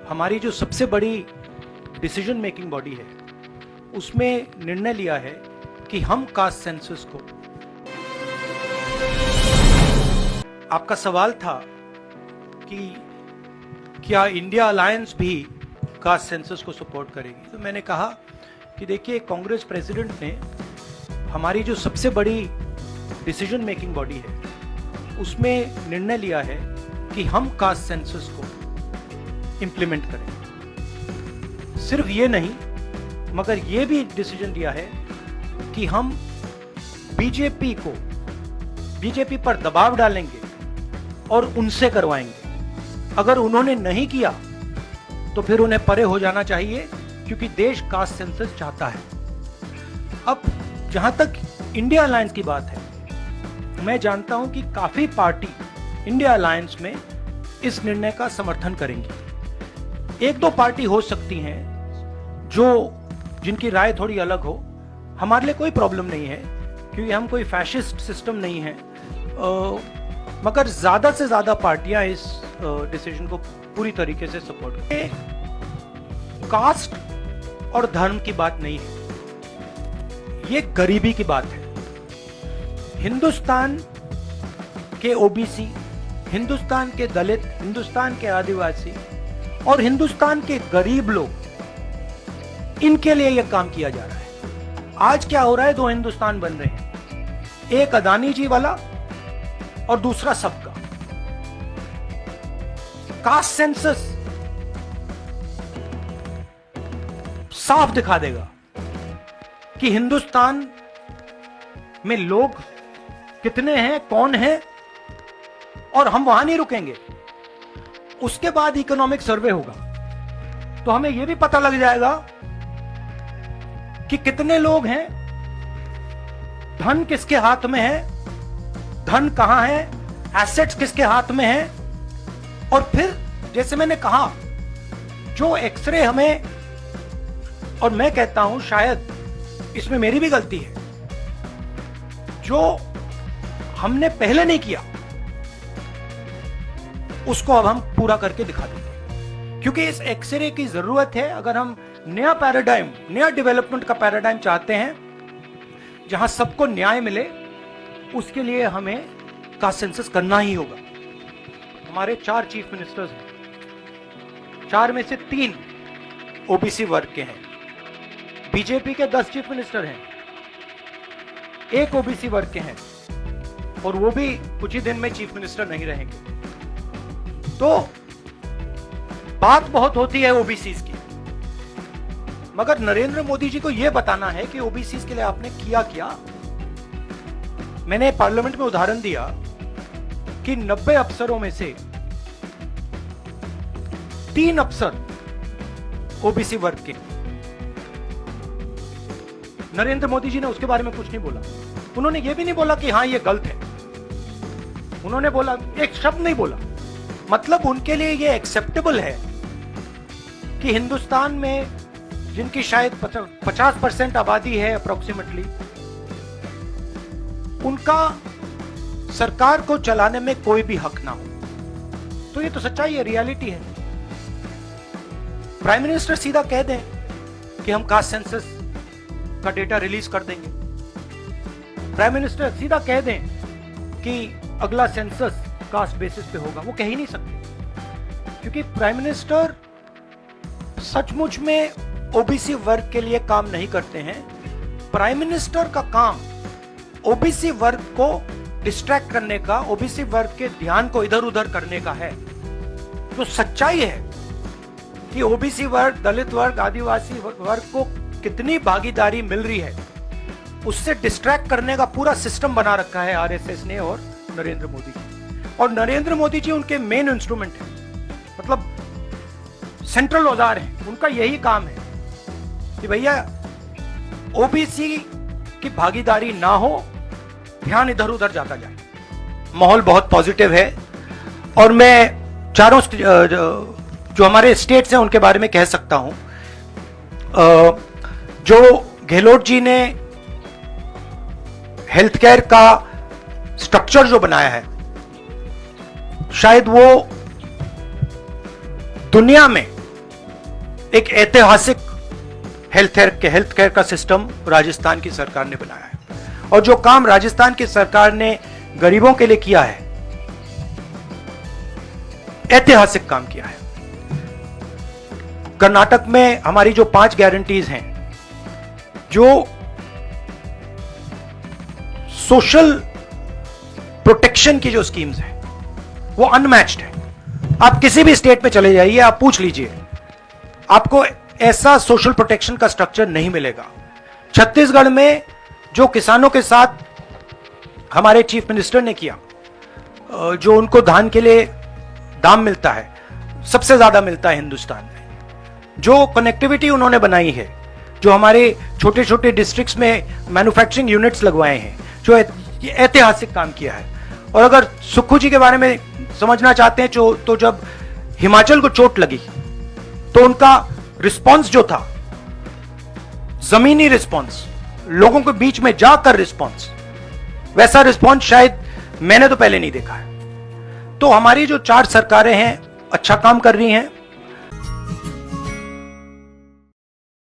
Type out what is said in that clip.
हमारी जो सबसे बड़ी डिसीजन मेकिंग बॉडी है उसमें निर्णय लिया है कि हम कास्ट सेंसस को, आपका सवाल था कि क्या इंडिया अलायंस भी कास्ट सेंसस को सपोर्ट करेगी, तो मैंने कहा कि देखिए कांग्रेस प्रेसिडेंट ने हमारी जो सबसे बड़ी डिसीजन मेकिंग बॉडी है उसमें निर्णय लिया है कि हम कास्ट सेंसस को इम्प्लीमेंट करें। सिर्फ ये नहीं मगर ये भी डिसीजन लिया है कि हम बीजेपी पर दबाव डालेंगे और उनसे करवाएंगे। अगर उन्होंने नहीं किया तो फिर उन्हें परे हो जाना चाहिए, क्योंकि देश कास्ट सेंसस चाहता है। अब जहां तक इंडिया अलायंस की बात है, मैं जानता हूं कि काफी पार्टी इंडिया अलायंस में इस निर्णय का समर्थन करेंगी। एक दो पार्टी हो सकती हैं जिनकी राय थोड़ी अलग हो। हमारे लिए कोई प्रॉब्लम नहीं है, क्योंकि हम कोई फैशिस्ट सिस्टम नहीं है। मगर ज्यादा से ज्यादा पार्टियां इस डिसीजन को पूरी तरीके से सपोर्ट करें। कास्ट और धर्म की बात नहीं है, ये गरीबी की बात है। हिंदुस्तान के ओबीसी, हिंदुस्तान के दलित, हिंदुस्तान के आदिवासी और हिंदुस्तान के गरीब लोग, इनके लिए यह काम किया जा रहा है। आज क्या हो रहा है, दो हिंदुस्तान बन रहे हैं, एक अदानी जी वाला और दूसरा सबका। कास्ट सेंसस साफ दिखा देगा कि हिंदुस्तान में लोग कितने हैं, कौन है, और हम वहां नहीं रुकेंगे। उसके बाद इकोनॉमिक सर्वे होगा तो हमें यह भी पता लग जाएगा कि कितने लोग हैं, धन किसके हाथ में है, धन कहां है, एसेट्स किसके हाथ में है। और फिर जैसे मैंने कहा, जो एक्सरे हमें, और मैं कहता हूं शायद इसमें मेरी भी गलती है, जो हमने पहले नहीं किया उसको अब हम पूरा करके दिखा देंगे, क्योंकि इस एक्सरे की जरूरत है। अगर हम नया पैराडाइम, नया डेवलपमेंट का पैराडाइम चाहते हैं जहां सबको न्याय मिले, उसके लिए हमें कास्ट सेंसस करना ही होगा। हमारे 4 चीफ मिनिस्टर्स हैं, 4 में से 3 ओबीसी वर्ग के हैं। बीजेपी के 10 चीफ मिनिस्टर हैं, 1 ओबीसी वर्ग के हैं, और वो भी कुछ ही दिन में चीफ मिनिस्टर नहीं रहेंगे। तो बात बहुत होती है ओबीसीज की, मगर नरेंद्र मोदी जी को यह बताना है कि ओबीसीज के लिए आपने किया क्या। मैंने पार्लियामेंट में उदाहरण दिया कि 90 अफसरों में से 3 अफसर ओबीसी वर्ग के। नरेंद्र मोदी जी ने उसके बारे में कुछ नहीं बोला। उन्होंने यह भी नहीं बोला कि हां ये गलत है, उन्होंने बोला, एक शब्द नहीं बोला। मतलब उनके लिए यह एक्सेप्टेबल है कि हिंदुस्तान में जिनकी शायद 50% आबादी है अप्रोक्सीमेटली, उनका सरकार को चलाने में कोई भी हक ना हो। तो ये तो सच्चाई है, रियलिटी है। प्राइम मिनिस्टर सीधा कह दें कि हम कास्ट सेंसस का डेटा रिलीज कर देंगे। प्राइम मिनिस्टर सीधा कह दें कि अगला सेंसस कास्ट बेसिस पे होगा, वो कह ही नहीं सकते, क्योंकि प्राइम मिनिस्टर सचमुच में ओबीसी वर्ग के लिए काम नहीं करते हैं। प्राइम मिनिस्टर का काम ओबीसी वर्ग को डिस्ट्रैक्ट करने का, ओबीसी वर्ग के ध्यान को इधर उधर करने का है। तो सच्चाई है कि ओबीसी वर्ग, दलित वर्ग, आदिवासी वर्ग को कितनी भागीदारी मिल रही है, उससे डिस्ट्रैक्ट करने का पूरा सिस्टम बना रखा है आरएसएस ने और नरेंद्र मोदी जी। और नरेंद्र मोदी जी उनके मेन इंस्ट्रूमेंट है, मतलब सेंट्रल औजार है। उनका यही काम है कि भैया ओबीसी की भागीदारी ना हो, ध्यान इधर उधर जाता जाए। माहौल बहुत पॉजिटिव है, और मैं चारों जो हमारे स्टेट्स हैं उनके बारे में कह सकता हूं। जो गहलोत जी ने हेल्थ केयर का स्ट्रक्चर जो बनाया है, शायद वो दुनिया में एक ऐतिहासिक हेल्थ केयर का सिस्टम राजस्थान की सरकार ने बनाया है। और जो काम राजस्थान की सरकार ने गरीबों के लिए किया है, ऐतिहासिक काम किया है। कर्नाटक में हमारी जो 5 गारंटीज हैं, जो सोशल प्रोटेक्शन की जो स्कीम्स हैं, वो अनमैच्ड है। आप किसी भी स्टेट में चले जाइए, आप पूछ लीजिए, आपको ऐसा सोशल प्रोटेक्शन का स्ट्रक्चर नहीं मिलेगा। छत्तीसगढ़ में जो किसानों के साथ हमारे चीफ मिनिस्टर ने किया, जो उनको धान के लिए दाम मिलता है, सबसे ज्यादा मिलता है हिंदुस्तान में। जो कनेक्टिविटी उन्होंने बनाई है, जो हमारे छोटे छोटे डिस्ट्रिक्ट्स में मैन्युफैक्चरिंग यूनिट्स लगवाए हैं, जो ऐतिहासिक काम किया है। और अगर सुक्खू जी के बारे में समझना चाहते हैं तो जब हिमाचल को चोट लगी तो उनका रिस्पांस जो था, जमीनी रिस्पांस, लोगों के बीच में जाकर रिस्पांस, वैसा रिस्पांस शायद मैंने तो पहले नहीं देखा है। तो हमारी जो 4 सरकारें हैं अच्छा काम कर रही हैं।